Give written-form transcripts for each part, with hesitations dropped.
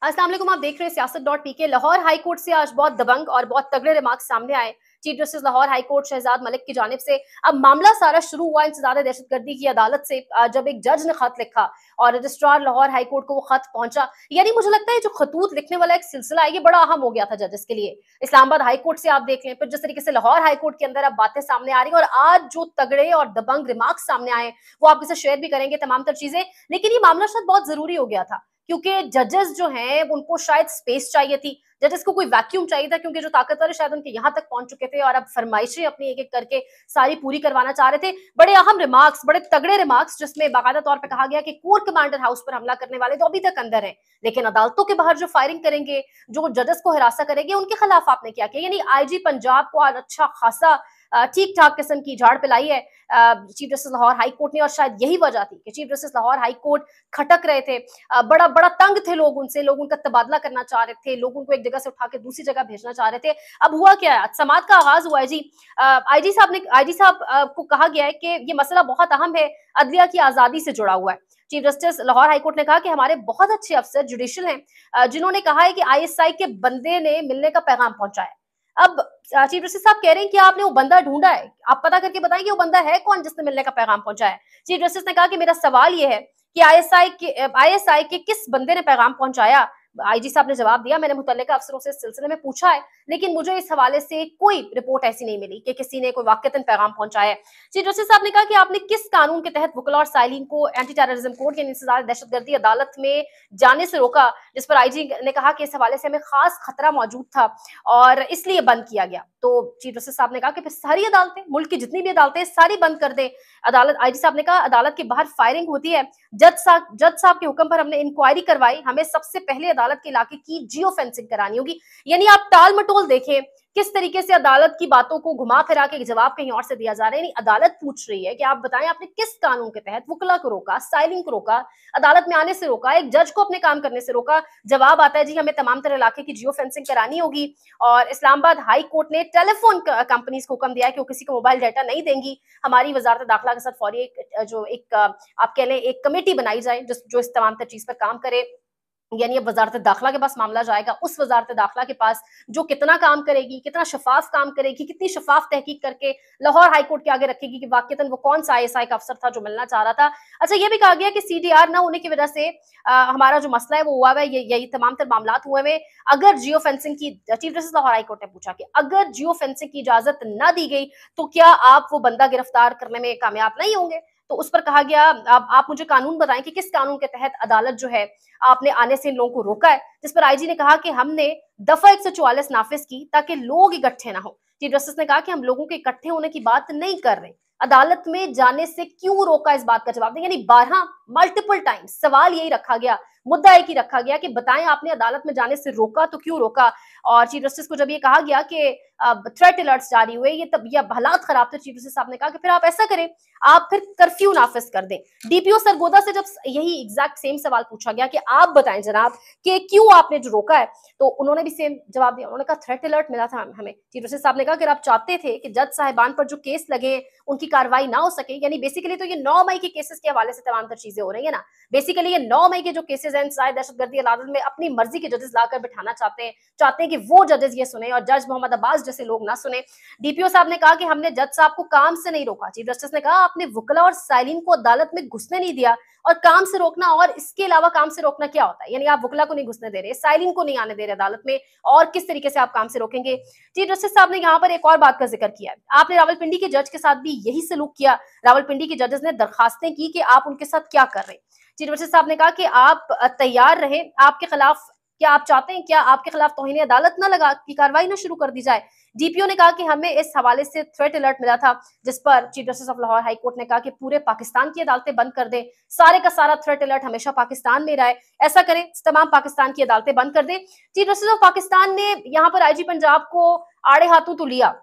अस्सलाम वालेकुम। आप देख रहे हैं सियासत.pk। लाहौर हाई कोर्ट से आज बहुत दबंग और बहुत तगड़े रिमार्क्स सामने आए। Chief justice Lahore high court Shahzad Malik की जानिब से अब मामला सारा शुरू हुआ इंसदाद दहशतगर्दी की अदालत से, जब एक जज ने खत लिखा और रजिस्ट्रार लाहौर हाई कोर्ट को वो खत पहुंचा। यानी मुझे लगता है जो खतूत लिखने वाला एक सिलसिला है ये बड़ा अहम हो गया था जजेस के लिए। इस्लामाबाद हाई कोर्ट से आप देख लें, फिर जिस तरीके से लाहौर हाई कोर्ट के अंदर अब बातें सामने आ रही है और आज जो तगड़े और दबंग रिमार्क्स सामने आए वो आपके साथ शेयर भी करेंगे तमाम तर चीजें। लेकिन ये मामला शायद बहुत जरूरी हो गया था क्योंकि जजेस जो हैं उनको शायद स्पेस चाहिए थी, जजेस को कोई वैक्यूम चाहिए था, क्योंकि जो ताकतवर शायद उनके यहाँ तक पहुंच चुके थे और अब फरमाइशें अपनी एक एक करके सारी पूरी करवाना चाह रहे थे। बड़े अहम रिमार्क्स, बड़े तगड़े रिमार्क्स, जिसमें बाकायदा तौर पर कहा गया कि कोर कमांडर हाउस पर हमला करने वाले तो अभी तक अंदर हैं, लेकिन अदालतों के बाहर जो फायरिंग करेंगे, जो जजेस को हिरासा करेंगे, उनके खिलाफ आपने क्या किया। यानी आईजी पंजाब को आज अच्छा खासा ठीक ठाक किस्म की झाड़ पिलाई है chief justice Lahore high court ने। और शायद यही वजह थी कि chief justice Lahore high court खटक रहे थे, बड़ा बड़ा तंग थे लोग उनसे, लोग उनका तबादला करना चाह रहे थे, लोग उनको एक जगह से उठा के दूसरी जगह भेजना चाह रहे थे। अब हुआ क्या है, समात का आगाज हुआ है जी। आईजी साहब को कहा गया है कि ये मसला बहुत अहम है, अदलिया की आजादी से जुड़ा हुआ है। चीफ जस्टिस लाहौर हाईकोर्ट ने कहा कि हमारे बहुत अच्छे अफसर जुडिशियल हैं जिन्होंने कहा है कि आईएसआई के बंदे ने मिलने का पैगाम पहुंचाया। अब चीफ जस्टिस साहब कह रहे हैं कि आपने वो बंदा ढूंढा है, आप पता करके बताएं कि वो बंदा है कौन जिसने मिलने का पैगाम पहुंचाया है। चीफ जस्टिस ने कहा कि मेरा सवाल ये है कि आईएसआई के किस बंदे ने पैगाम पहुंचाया। आईजी साहब ने जवाब दिया, मैंने मुतल्लिका अफसरों से इस सिलसिले में पूछा है, लेकिन मुझे इस हवाले से कोई रिपोर्ट ऐसी नहीं मिली कि किसी ने कोई वाकईतन पैगाम पहुंचाया है। चीफ जस्टिस साहब ने कहा कि आपने किस कानून के तहत वकला और साइलिन को एंटी टेररिज्म कोड यानी इंसदाद दहशतगर्दी अदालत में जाने से रोका, जिस पर आईजी ने कहा कि इस हवाले से हमें खास खतरा मौजूद था और इसलिए बंद किया गया। तो चीफ जस्टिस साहब ने कहा कि फिर सारी अदालतें, मुल्क की जितनी भी अदालतें, सारी बंद कर दे। अदालत, आईजी साहब ने कहा अदालत के बाहर फायरिंग होती है, जज साहब के हुक्म पर हमने इंक्वायरी करवाई, हमें सबसे पहले अदालत के इलाके की जियो फेंसिंग करानी होगी। यानी आप टाल मटोल देखें किस तरीके से अदालत की बातों को घुमा फिरा के जवाब कहीं और से दिया जा रहा है। यानी अदालत पूछ रही है कि आप बताएं आपने किस कानून के तहत वकला को रोका, साइलिंग को रोका, अदालत में आने से रोका, एक जज को अपने काम करने से रोका। जवाब आता है जी हमें तमाम तरह इलाके की जियो फेंसिंग करानी होगी। और इस्लामाबाद हाई कोर्ट ने टेलीफोन कंपनीज को हुक्म दिया है कि वो किसी को मोबाइल डाटा नहीं देंगी। हमारी वजारत दाखिला के साथ फौरी आप कह लें एक कमेटी बनाई जाए जो इस तमाम तर चीज पर काम करे। यानी अब वजारत दाखिला के पास मामला जाएगा, उस वजारत दाखिला के पास जो कितना काम करेगी, कितना शफाफ काम करेगी, कितनी शफाफ तहकीक करके लाहौर हाई कोर्ट के आगे रखेगी कि वाकईतन वो कौन सा आईएसआई का अफसर था जो मिलना चाह रहा था। अच्छा, ये भी कहा गया कि सीडीआर ना होने की वजह से हमारा जो मसला है वो हुआ है, यही तमाम तर मामला हुए में। अगर जियो फेंसिंग की, chief justice Lahore high court ने पूछा कि अगर जियो फेंसिंग की इजाजत ना दी गई तो क्या आप वो बंदा गिरफ्तार करने में कामयाब नहीं होंगे। तो उस पर कहा गया आप मुझे कानून बताएं कि किस कानून के तहत अदालत जो है आपने आने से इन लोगों को रोका है। जिस पर आईजी ने कहा कि हमने दफा 144 नाफिज की ताकि लोग इकट्ठे ना हो। चीफ जस्टिस ने कहा कि हम लोगों के इकट्ठे होने की बात नहीं कर रहे, अदालत में जाने से क्यों रोका इस बात का जवाब दें। यानी 12 मल्टीपल टाइम सवाल यही रखा गया, मुद्दा एक ही रखा गया कि बताएं आपने अदालत में जाने से रोका तो क्यों रोका। और चीफ जस्टिस को जब ये कहा गया कि थ्रेट अलर्ट्स जारी हुए, ये तब ये हालात खराब थे, चीफ जस्टिस साहब ने कहा कि फिर आप ऐसा करें, आप फिर कर्फ्यू नाफिज कर दें। डीपीओ सरगोदा से जब यही एग्जैक्ट सेम सवाल पूछा गया कि आप बताएं जनाब कि क्यों आपने जो रोका है, तो उन्होंने भी सेम जवाब दिया। उन्होंने कहा थ्रेट अलर्ट मिला था हमें। चीफ जस्टिस साहब ने कहा कि आप चाहते थे कि जज साहिबान पर जो केस लगे उनकी कार्रवाई ना हो सके। यानी बेसिकली तो ये 9 मई के केसेस के हवाले से तमाम तर चीजें हो रही है ना। बेसिकली ये 9 मई के जो केसेस हैं इंसदाद दहशतगर्दी अदालत में अपनी मर्जी के जजेस लाकर बिठाना चाहते हैं कि वो जजेस ये सुने और जज मोहम्मद अब्बास जैसे लोग ना सुने। डीपीओ साहब ने कहा कि हमने जज साहब को काम से नहीं रोका। चीफ जस्टिस ने कहा आपने वकला और साइलिन को अदालत में घुसने नहीं दिया, और काम से रोकना और इसके अलावा काम से रोकना क्या होता है। यानी आप वकला को नहीं घुसने दे रहे, साइलिन को नहीं आने दे रहे अदालत में, और किस तरीके से आप काम से रोकेंगे। चीफ जस्टिस साहब ने यहाँ पर एक और बात का जिक्र किया है, आपने रावलपिंडी के जज के साथ भी यही सलूक किया। रावलपिंडी के जजेस ने दरखास्तें की कि आप उनके साथ क्या कर रहे हैं। चीफ जस्टिस साहब ने कहा कि आप तैयार रहे, आपके खिलाफ क्या आप चाहते हैं क्या आपके खिलाफ तौहीन अदालत ना लगा की कार्रवाई ना शुरू कर दी जाए। डीपीओ ने कहा कि हमें इस हवाले से थ्रेट अलर्ट मिला था, जिस पर chief justice of Lahore high court ने कहा कि पूरे पाकिस्तान की अदालतें बंद कर दें, सारे का सारा थ्रेट अलर्ट हमेशा पाकिस्तान में रहा है, ऐसा करें तमाम पाकिस्तान की अदालतें बंद कर दें। चीफ जस्टिस ऑफ पाकिस्तान ने यहाँ पर आईजी पंजाब को आड़े हाथों तो लिया,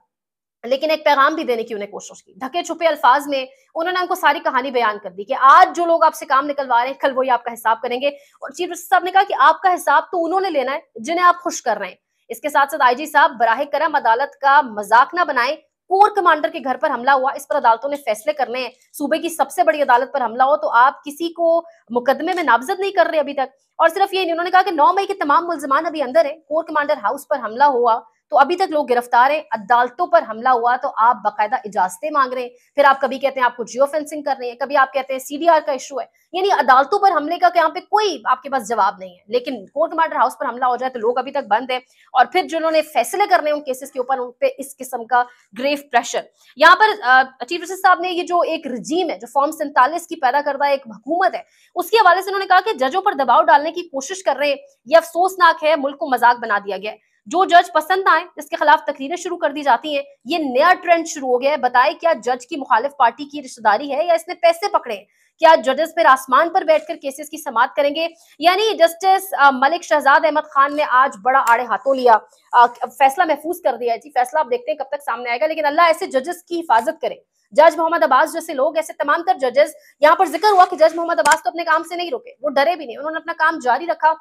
लेकिन एक पैगाम भी देने की उन्हें कोशिश की, ढके छुपे अल्फाज में उन्होंने उनको सारी कहानी बयान कर दी कि आज जो लोग आपसे काम निकलवा रहे हैं कल वही आपका हिसाब करेंगे। और चीफ जस्टिस साहब ने कहा कि आपका हिसाब तो उन्होंने लेना है जिन्हें आप खुश कर रहे हैं। इसके साथ साथ आईजी साहब बराह करम अदालत का मजाक ना बनाएं, कोर कमांडर के घर पर हमला हुआ, इस पर अदालतों ने फैसले करने हैं। सूबे की सबसे बड़ी अदालत पर हमला हो तो आप किसी को मुकदमे में नामजद नहीं कर रहे अभी तक। और सिर्फ ये नहीं, उन्होंने कहा कि 9 मई के तमाम मुल्जिमान अभी अंदर है। कोर कमांडर हाउस पर हमला हुआ तो अभी तक लोग गिरफ्तार हैं। अदालतों पर हमला हुआ तो आप बाकायदा इजाजतें मांग रहे हैं। फिर आप कभी कहते हैं आपको जियो फेंसिंग कर रहे हैं, कभी आप कहते हैं सीडीआर का इशू है। यानी अदालतों पर हमले का यहाँ पे कोई आपके पास जवाब नहीं है। लेकिन कोर्ट कमांडर हाउस पर हमला हो जाए तो लोग अभी तक बंद है। और फिर जिन्होंने फैसले करने उन केसेस के ऊपर, उन पे इस किस्म का ग्रेव प्रेशर। यहाँ पर चीफ जस्टिस साहब ने ये जो एक रजीम है, जो फॉर्म 47 की पैदा करदा एक हुकूमत है, उसके हवाले से उन्होंने कहा कि जजों पर दबाव डालने की कोशिश कर रहे हैं, ये अफसोसनाक है, मुल्क को मजाक बना दिया गया है। जो जज पसंद ना आए इसके खिलाफ तकरीरें शुरू कर दी जाती हैं। ये नया ट्रेंड शुरू हो गया है। बताए क्या जज की मुखालिफ पार्टी की रिश्तेदारी है या इसने पैसे पकड़े हैं? क्या जजेस फिर आसमान पर बैठकर केसेस की समाअत करेंगे? यानी जस्टिस मलिक शहजाद अहमद खान ने आज बड़ा आड़े हाथों लिया, फैसला महफूज कर दिया जी। फैसला आप देखते हैं कब तक सामने आएगा, लेकिन अल्लाह ऐसे जजेस की हिफाजत करे। जज मोहम्मद अब्बास जैसे लोग, ऐसे तमाम तर जजेस। यहाँ पर जिक्र हुआ कि जज मोहम्मद अब्बास तो अपने काम से नहीं रुके, वो डरे भी नहीं, उन्होंने अपना काम जारी रखा।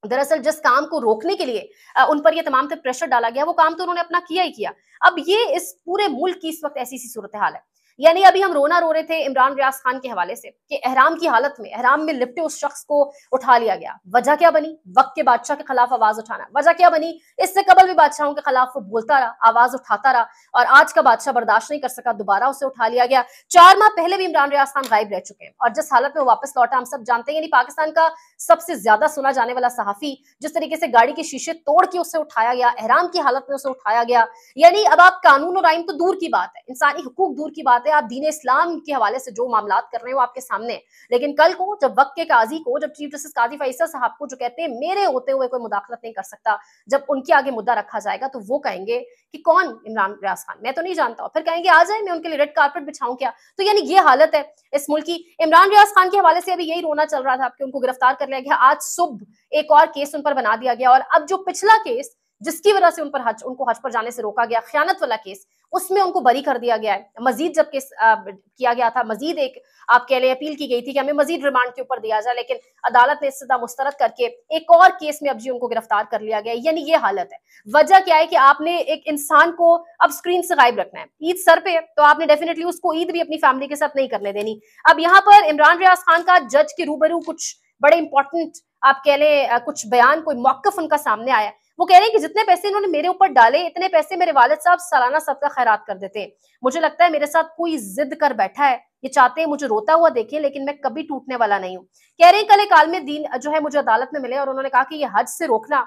दरअसल जिस काम को रोकने के लिए उन पर ये तमाम तरह प्रेशर डाला गया, वो काम तो उन्होंने अपना किया ही किया। अब ये इस पूरे मुल्क की इस वक्त ऐसी सी सूरत हाल है। यानी अभी हम रोना रो रहे थे इमरान रियाज खान के हवाले से कि एहराम की हालत में, एहराम में लिपटे उस शख्स को उठा लिया गया। वजह क्या बनी? वक्त के बादशाह के खिलाफ आवाज उठाना। वजह क्या बनी? इससे कबल भी बादशाहों के खिलाफ वो बोलता रहा, आवाज उठाता रहा, और आज का बादशाह बर्दाश्त नहीं कर सका, दोबारा उसे उठा लिया गया। 4 माह पहले भी इमरान रियाज खान गायब रह चुके हैं और जिस हालत में वो वापस लौटा हम सब जानते हैं। यानी पाकिस्तान का सबसे ज्यादा सुना जाने वाला सहाफी, जिस तरीके से गाड़ी के शीशे तोड़ के उसे उठाया गया, एहराम की हालत में उसे उठाया गया। यानी अब आप कानून और आइन तो दूर की बात है, इंसानी हुकूक दूर की बात है, आप दीन इस्लाम के हवाले से जो मामलात कर रहे हैं वो आपके सामने है। लेकिन कल को जब वक्त के काजी को, जब चीफ जस्टिस काजी फैसल साहब को, जो कहते हैं मेरे होते हुए कोई मुदाखलत नहीं कर सकता, जब उनके आगे मुद्दा रखा जाएगा तो वो कहेंगे कि कौन इमरान रियाज खान, मैं तो नहीं जानता। फिर कहेंगे आ जाए, मैं उनके लिए रेड कारपेट बिछाऊं क्या? तो यानी ये हालत है इस मुल्क की। इमरान रियाज खान के हवाले से अभी यही रोना चल रहा था कि उनको गिरफ्तार कर लिया गया। आज सुबह एक और केस उन पर बना दिया गया और अब जो पिछला केस जिसकी वजह से उनको हज पर जाने से रोका गया, खयानत वाला केस, उसमें उनको बरी कर दिया गया है। मजीद जब केस किया गया था, मजीद एक आप कह ले अपील की गई थी कि हमें मजीद रिमांड के ऊपर दिया जाए, लेकिन अदालत ने इस्तेदा मुस्तरद करके एक और केस में अब जी उनको गिरफ्तार कर लिया गया। यानी ये हालत है। वजह क्या है कि आपने एक इंसान को अब स्क्रीन से गायब रखना है। ईद सर पे है तो आपने डेफिनेटली उसको ईद भी अपनी फैमिली के साथ नहीं करने देनी। अब यहाँ पर इमरान रियाज खान का जज के रूबरू कुछ बड़े इंपॉर्टेंट आप कह ले कुछ बयान, कोई मौकफ उनका सामने आया। वो कह रहे हैं कि जितने पैसे इन्होंने मेरे ऊपर डाले, इतने पैसे मेरे वालिद साहब सालाना सबका खैरात कर देते हैं। मुझे लगता है मेरे साथ कोई जिद कर बैठा है, ये चाहते हैं मुझे रोता हुआ देखें, लेकिन मैं कभी टूटने वाला नहीं हूँ। कह रहे हैं कल एक आलिम दीन जो है मुझे अदालत में मिले और उन्होंने कहा कि ये हज से रोकना,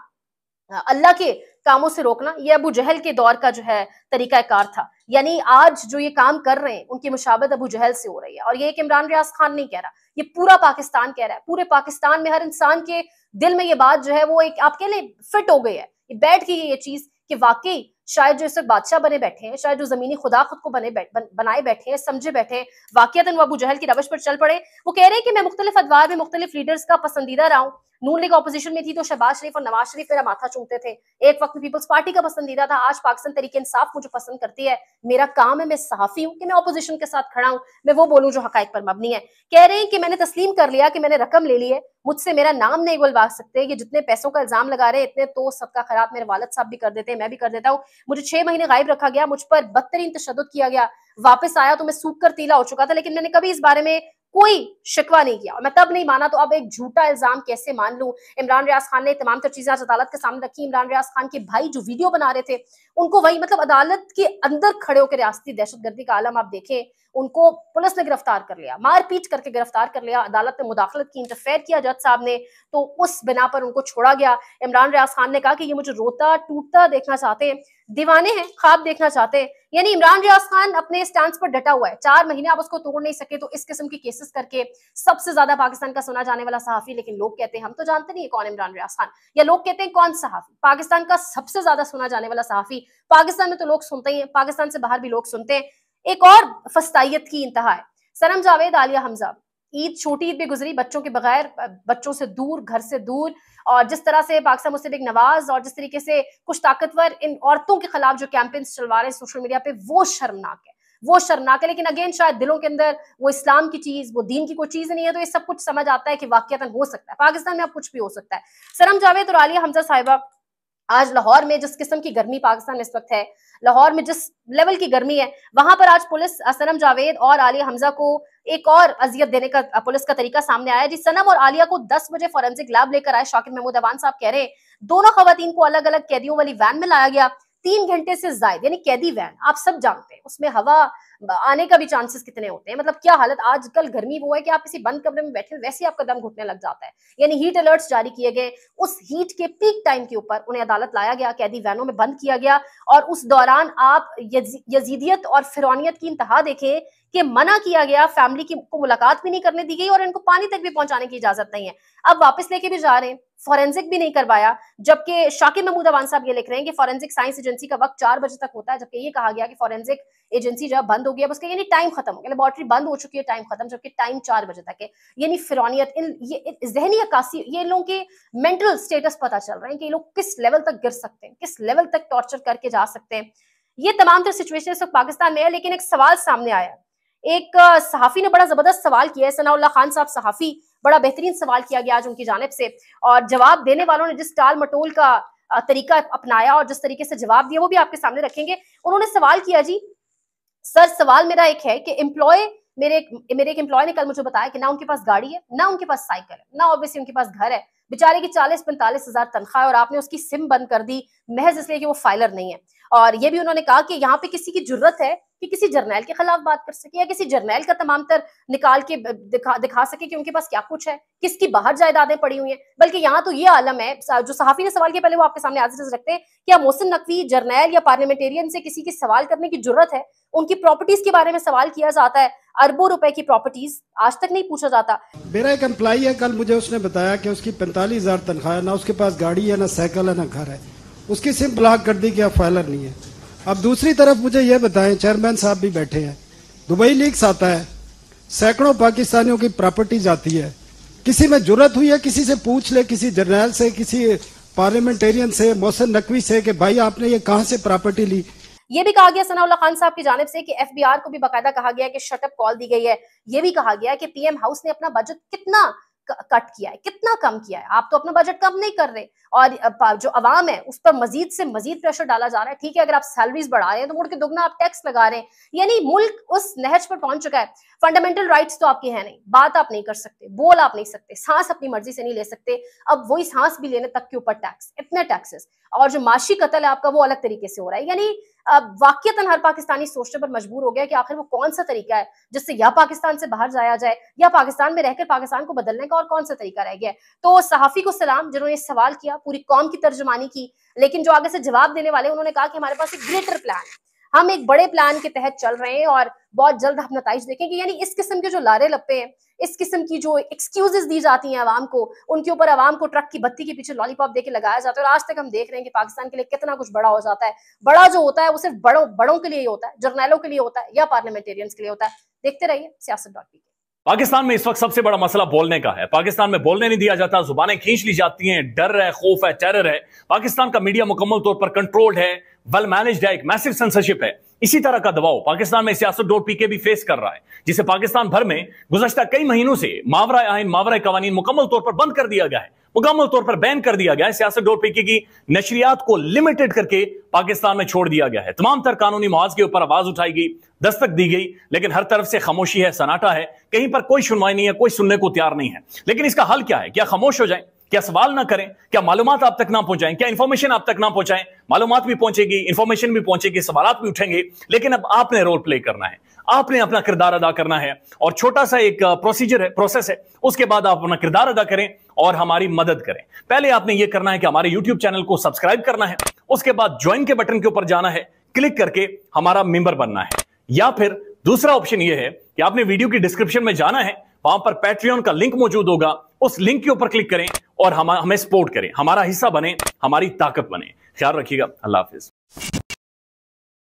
अल्लाह के कामों से रोकना, ये अबू जहल के दौर का जो है तरीका कार था। यानी आज जो ये काम कर रहे हैं उनकी मुशाबत अबू जहल से हो रही है। और ये एक इमरान रियाज खान नहीं कह रहा, ये पूरा पाकिस्तान कह रहा है। पूरे पाकिस्तान में हर इंसान के दिल में ये बात जो है वो एक आप कह ले फिट हो गई है, ये बैठ गई है ये चीज कि वाकई शायद जो इस वक्त बादशाह बने बैठे हैं, शायद जो जमीनी खुदा खुद को बनाए बैठे हैं, समझे बैठे हैं, वाकईतन वो अबू जहल की रवश पर चल पड़े। वो कह रहे हैं कि मैं मुख्तलिफ अदवार में मुख्तलिफ लीडर्स का पसंदीदा रहा हूँ। नून लीग ऑपोजिशन में थी तो शहबाज शरीफ और नवाज शरीफ मेरा माथा चूमते थे। एक वक्त में पीपल्स पार्टी का पसंदीदा था, आज पाकिस्तान तरीके इंसाफ मुझे पसंद करती है। मेरा काम है, मैं सहाफी हूँ कि मैं ऑपोजिशन के साथ खड़ा हूँ, मैं वो बोलूं जो हकायक पर मबनी है। कह रहे हैं कि मैंने तस्लीम कर लिया कि मैंने रकम ले ली है, मुझसे मेरा नाम नहीं बुलवा सकते, कि जितने पैसों का इल्जाम लगा रहे इतने तो सबका खैरात मेरे वालिद साहब भी कर देते हैं, मैं भी कर देता हूँ। मुझे 6 महीने गायब रखा गया, मुझ पर बदतरीन तशद्दुद किया गया, वापस आया तो मैं सूख कर तीला हो चुका था, लेकिन मैंने कभी इस बारे में कोई शिकवा नहीं किया और मैं तब नहीं माना, तो अब एक झूठा इल्जाम कैसे मान लूं। इमरान रियाज खान ने तमाम तर चीजें आज अदालत के सामने रखी। इमरान रियाज खान के भाई जो वीडियो बना रहे थे उनको वही मतलब अदालत के अंदर खड़े होकर रियासती दहशतगर्दी का आलम आप देखें, उनको पुलिस ने गिरफ्तार कर लिया, मारपीट करके गिरफ्तार कर लिया, अदालत ने मुदाखलत की, इंटरफेयर किया जज साहब ने, तो उस बिना पर उनको छोड़ा गया। इमरान रियाज खान ने कहा कि ये मुझे रोता टूटता देखना चाहते हैं, दीवाने हैं, ख्वाब देखना चाहते हैं। यानी इमरान रियाज खान अपने स्टैंड पर डटा हुआ है। 4 महीने आप उसको तोड़ नहीं सके तो इस किस्म की केसेस करके सबसे ज्यादा पाकिस्तान का सुना जाने वाला सहाफी, लेकिन लोग कहते हैं हम तो जानते नहीं है कौन इमरान रियाज खान, या लोग कहते हैं कौन सहाफी, पाकिस्तान का सबसे ज्यादा सुना जाने वाला सहाफी। पाकिस्तान में तो लोग सुनते ही हैं, पाकिस्तान से बाहर भी लोग सुनते हैं। एक और फस्तायत की इंतहा है, सनम जावेद आलिया हमजा, ईद छोटी ईद भी गुजरी बच्चों के बगैर, बच्चों से दूर, घर से दूर, और जिस तरह से पाकिस्तान मुस्लिम लीग नवाज और जिस तरीके से कुछ ताकतवर इन औरतों के खिलाफ जो कैंपेन्स चलवा रहे हैं सोशल मीडिया पे, वो शर्मनाक है, वो शर्मनाक है। लेकिन अगेन शायद दिलों के अंदर वो इस्लाम की चीज, वो दीन की कोई चीज नहीं है, तो ये सब कुछ समझ आता है कि वाकईतन हो सकता है पाकिस्तान में अब कुछ भी हो सकता है। सनम जावेद और आलिया हमजा साहिबा आज लाहौर में जिस किस्म की गर्मी पाकिस्तान में इस वक्त है, लाहौर में जिस लेवल की गर्मी है, वहां पर आज पुलिस सनम जावेद और आलिया हमजा को एक और अजियत देने का पुलिस का तरीका सामने आया जी। सनम और आलिया को 10 बजे फॉरेंसिक लैब लेकर आए। शाकिर महमूद अवान साहब कह रहे हैं दोनों खवातीन को अलग अलग कैदियों वाली वैन में लाया गया। 3 घंटे से ज्यादा, यानी कैदी वैन, आप सब जानते हैं उसमें हवा आने का भी चांसेस कितने होते हैं। मतलब क्या हालत, आजकल गर्मी वो है कि आप किसी बंद कमरे में बैठे वैसे ही आपका दम घुटने लग जाता है। यानी हीट अलर्ट्स जारी किए गए, उस हीट के पीक टाइम के ऊपर उन्हें अदालत लाया गया, कैदी वैनों में बंद किया गया, और उस दौरान आप यजीदियत और फिरौनियत की इंतहा देखें कि मना किया गया, फैमिली की को मुलाकात भी नहीं करने दी गई और इनको पानी तक भी पहुंचाने की इजाजत नहीं है। अब वापस लेके भी जा रहे हैं, फॉरेंसिक भी नहीं करवाया, जबकि शाकिर महमूद अवान साहब ये लिख रहे हैं कि फॉरेंसिक साइंस एजेंसी का वक्त 4 बजे तक होता है, जबकि ये कहा गया कि फॉरेंसिक एजेंसी जब बंद हो गया उसका यानी टाइम खत्म हो गया, लेबोरेटरी बंद हो चुकी है, टाइम खत्म, जबकि टाइम 4 बजे तक है। यानी फिरौनियत, ये जहनी अक्कासी, ये लोगों के मेंटल स्टेटस पता चल रहे हैं कि ये लोग किस लेवल तक गिर सकते हैं, किस लेवल तक टॉर्चर करके जा सकते हैं। ये तमाम तरह सिचुएशन इस वक्त पाकिस्तान में है। लेकिन एक सवाल सामने आया, एक सहाफी ने बड़ा जबरदस्त सवाल किया है, सनाउल्लाह खान साहब सहाफी, बड़ा बेहतरीन सवाल किया गया आज उनकी जानिब से, और जवाब देने वालों ने जिस टाल मटोल का तरीका अपनाया और जिस तरीके से जवाब दिया वो भी आपके सामने रखेंगे। उन्होंने सवाल किया जी, सर सवाल मेरा एक है कि एम्प्लॉय, मेरे एक एम्प्लॉय ने कल मुझे बताया कि ना उनके पास गाड़ी है, ना उनके पास साइकिल है, ना ऑब्वियसली उनके पास घर है, बेचारे की 40-45 हजार तनख्वाह है और आपने उसकी सिम बंद कर दी महज इसलिए कि वो फाइलर नहीं है। और ये भी उन्होंने कहा कि यहाँ पे किसी की जरूरत है कि किसी जर्नैल के खिलाफ बात कर सके या किसी जर्नैल का तमाम तर निकाल के दिखा सके कि उनके पास क्या कुछ है, किसकी बाहर जायदादें पड़ी हुई हैं। बल्कि यहाँ तो ये आलम है, जो सहाफी ने सवाल किया पहले वो आपके सामने आज रखते हैं, क्या मोहसिन नकवी जर्नैल या पार्लियामेंटेरियन से किसी की सवाल करने की जरूरत है? उनकी प्रॉपर्टीज के बारे में सवाल किया जाता है, अरबों रुपए की प्रॉपर्टीज, आज तक नहीं पूछा जाता। मेरा एक एम्प्लॉई है, कल मुझे उसने बताया कि उसकी 45,000 तनख्वाह है, ना उसके पास गाड़ी है, ना साइकिल है, ना घर है, उसकी सिम ब्लॉक कर दी कि अब फाइलर नहीं है। अब दूसरी तरफ मुझे यह बताएं, चेयरमैन साहब भी बैठे हैं, दुबई लीक्स आता है, सैकड़ों पाकिस्तानियों की प्रॉपर्टीज आती है, किसी में जरूरत हुई है किसी से पूछ ले, किसी जर्नैल से, किसी पार्लियामेंटेरियन से, मोहसिन नकवी से, कि भाई आपने ये कहां से प्रॉपर्टी ली। ये भी कहा गया सनाउल्लाह खान साहब की जानिब से कि एफबीआर को भी बाकायदा कहा गया कि शटअप कॉल दी गई है। ये भी कहा गया कि पीएम हाउस ने अपना बजट कितना कट किया है, कितना कम किया है। आप तो अपना बजट कम नहीं कर रहे और जो अवाम है उस पर मजीद से मजीद प्रेशर डाला जा रहा है। ठीक है, अगर आप सैलरीज बढ़ा रहे हैं तो मुड़ के दुगना आप टैक्स लगा रहे हैं। यानी मुल्क उस नहज पर पहुंच चुका है, फंडामेंटल राइट्स तो आपके हैं नहीं, बात आप नहीं कर सकते, बोल आप नहीं सकते, सांस अपनी मर्जी से नहीं ले सकते। अब वही सांस भी लेने तक के ऊपर टैक्स, इतने टैक्सेस, और जो माशी कत्ल है आपका वो अलग तरीके से हो रहा है। यानी वाकईतन हर पाकिस्तानी सोचने पर मजबूर हो गया कि आखिर वो कौन सा तरीका है जिससे या पाकिस्तान से बाहर जाया जाए या पाकिस्तान में रहकर पाकिस्तान को बदलने का और कौन सा तरीका रह गया है। तो सहाफी को सलाम जिन्होंने सवाल किया, पूरी कौम की तर्जुमानी की, लेकिन जो आगे से जवाब देने वाले उन्होंने कहा कि हमारे पास एक ग्रेटर प्लान है, हम एक बड़े प्लान के तहत चल रहे हैं और बहुत जल्द हम नताइज देखेंगे। यानी इस किस्म के जो लारे लप्पे हैं, इस किस्म की जो एक्सक्यूजेस दी जाती हैं आवाम को, उनके ऊपर आवाम को ट्रक की बत्ती के पीछे लॉलीपॉप देके लगाया जाता है। और आज तक हम देख रहे हैं कि पाकिस्तान के लिए कितना कुछ बड़ा हो जाता है। बड़ा जो होता है वो सिर्फ बड़ों के लिए ही होता है, जर्नैलों के लिए होता है या पार्लियामेंटेरियंस के लिए होता है। देखते रहिए सियासत.pk। पाकिस्तान में इस वक्त सबसे बड़ा मसला बोलने का है। पाकिस्तान में बोलने नहीं दिया जाता, जुबानें खींच ली जाती हैं, डर है, खौफ है, टेरर है। पाकिस्तान का मीडिया मुकम्मल तौर पर कंट्रोल्ड है, वेल मैनेज्ड है, एक मैसिव सेंसरशिप है। इसी तरह का दबाव पाकिस्तान में सियासत.pk भी फेस कर रहा है, जिसे पाकिस्तान भर में गुज़श्ता कई महीनों से मावरा आइन, मावरा कवानीन मुकम्मल तौर पर बंद कर दिया गया है, मुकम्मल तौर पर बैन कर दिया गया है। सियासत.pk की नशरियात को लिमिटेड करके पाकिस्तान में छोड़ दिया गया है। तमाम तर कानूनी मुआवजे के ऊपर आवाज उठाई गई, दस्तक दी गई, लेकिन हर तरफ से खामोशी है, सन्नाटा है, कहीं पर कोई सुनवाई नहीं है, कोई सुनने को तैयार नहीं है। लेकिन इसका हल क्या है? क्या खामोश हो जाएं? क्या सवाल ना करें? क्या मालूमात आप तक ना पहुंचाएं? क्या इंफॉर्मेशन आप तक ना पहुंचाएं? मालूमात भी पहुंचेगी, इंफॉर्मेशन भी पहुंचेगी, सवालात भी उठेंगे, लेकिन अब आपने रोल प्ले करना है, आपने अपना किरदार अदा करना है। और छोटा सा एक प्रोसीजर है, प्रोसेस है, उसके बाद आप अपना किरदार अदा करें और हमारी मदद करें। पहले आपने यह करना है कि हमारे यूट्यूब चैनल को सब्सक्राइब करना है, उसके बाद ज्वाइन के बटन के ऊपर जाना है, क्लिक करके हमारा मेंबर बनना है। या फिर दूसरा ऑप्शन यह है कि आपने वीडियो की डिस्क्रिप्शन में जाना है, वहां पर पैट्रियन का लिंक मौजूद होगा, उस लिंक के ऊपर क्लिक करें और हमें सपोर्ट करें, हमारा हिस्सा बने, हमारी ताकत बने। ख्याल रखिएगा। अल्लाह हाफिज।